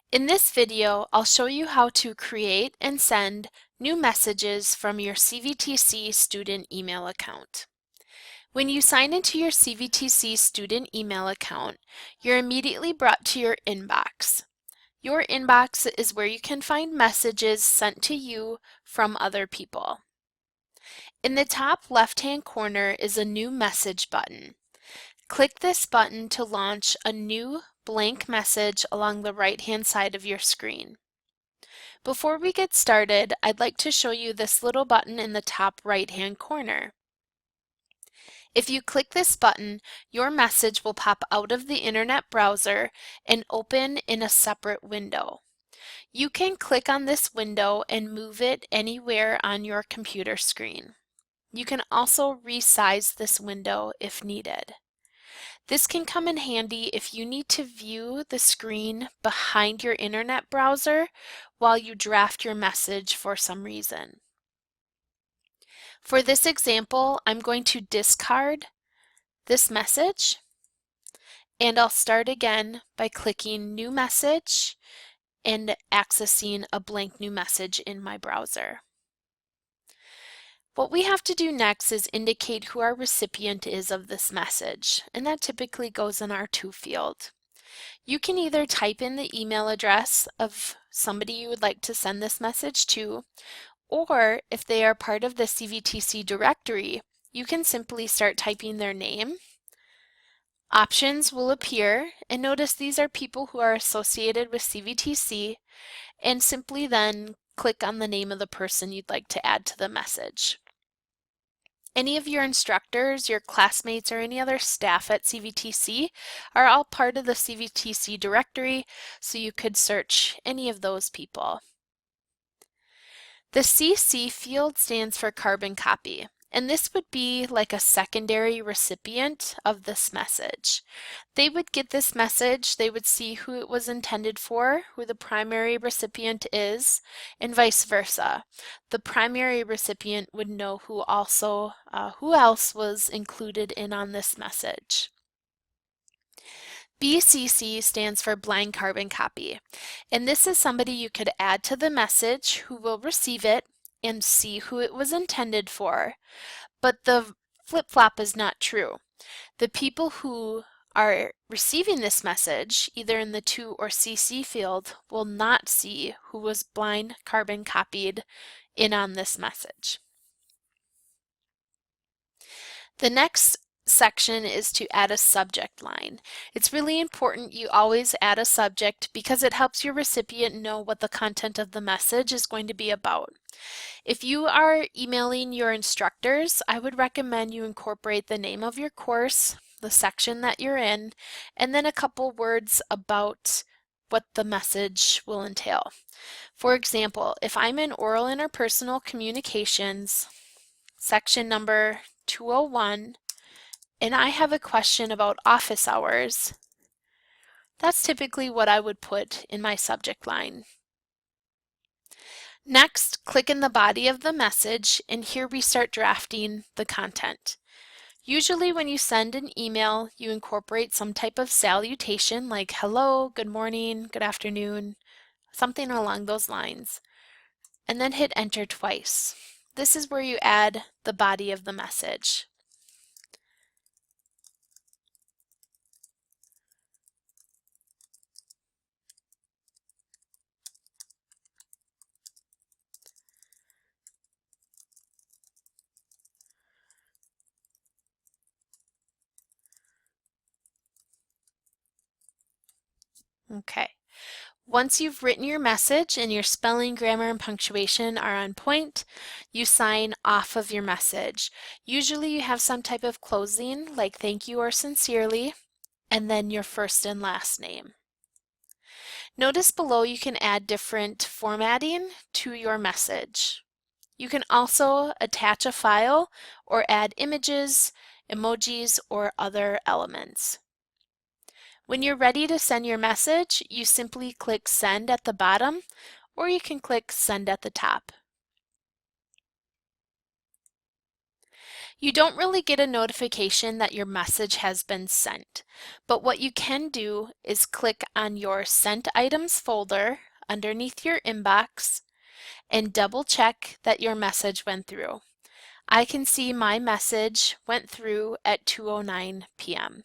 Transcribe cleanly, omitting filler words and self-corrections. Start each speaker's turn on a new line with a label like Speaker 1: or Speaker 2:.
Speaker 1: In this video, I'll show you how to create and send new messages from your CVTC student email account. When you sign into your CVTC student email account, you're immediately brought to your inbox. Your inbox is where you can find messages sent to you from other people. In the top left-hand corner is a new message button. Click this button to launch a new blank message along the right-hand side of your screen. Before we get started, I'd like to show you this little button in the top right-hand corner. If you click this button, your message will pop out of the internet browser and open in a separate window. You can click on this window and move it anywhere on your computer screen. You can also resize this window if needed. This can come in handy if you need to view the screen behind your internet browser while you draft your message for some reason. For this example, I'm going to discard this message, and I'll start again by clicking New Message and accessing a blank new message in my browser. What we have to do next is indicate who our recipient is of this message, and that typically goes in our To field. You can either type in the email address of somebody you would like to send this message to, or if they are part of the CVTC directory, you can simply start typing their name. Options will appear, and notice these are people who are associated with CVTC, and simply then click on the name of the person you'd like to add to the message. Any of your instructors, your classmates, or any other staff at CVTC are all part of the CVTC directory, so you could search any of those people. The CC field stands for carbon copy, and this would be like a secondary recipient of this message. They would get this message, they would see who it was intended for, who the primary recipient is, and vice versa. The primary recipient would know who else was included in on this message. BCC stands for blind carbon copy, and this is somebody you could add to the message who will receive it and see who it was intended for, but the flip-flop is not true. The people who are receiving this message, either in the To or CC field, will not see who was blind carbon copied in on this message. The next section is to add a subject line. It's really important you always add a subject because it helps your recipient know what the content of the message is going to be about. If you are emailing your instructors, I would recommend you incorporate the name of your course, the section that you're in, and then a couple words about what the message will entail. For example, if I'm in oral interpersonal communications, section number 201, and I have a question about office hours, that's typically what I would put in my subject line. Next, click in the body of the message, and here we start drafting the content. Usually when you send an email, you incorporate some type of salutation like hello, good morning, good afternoon, something along those lines, and then hit enter twice. This is where you add the body of the message. Okay. Once you've written your message and your spelling, grammar, and punctuation are on point, you sign off of your message. Usually you have some type of closing like thank you or sincerely, and then your first and last name. Notice below you can add different formatting to your message. You can also attach a file or add images, emojis, or other elements. When you're ready to send your message, you simply click Send at the bottom, or you can click Send at the top. You don't really get a notification that your message has been sent, but what you can do is click on your Sent Items folder underneath your inbox and double check that your message went through. I can see my message went through at 2:09 p.m.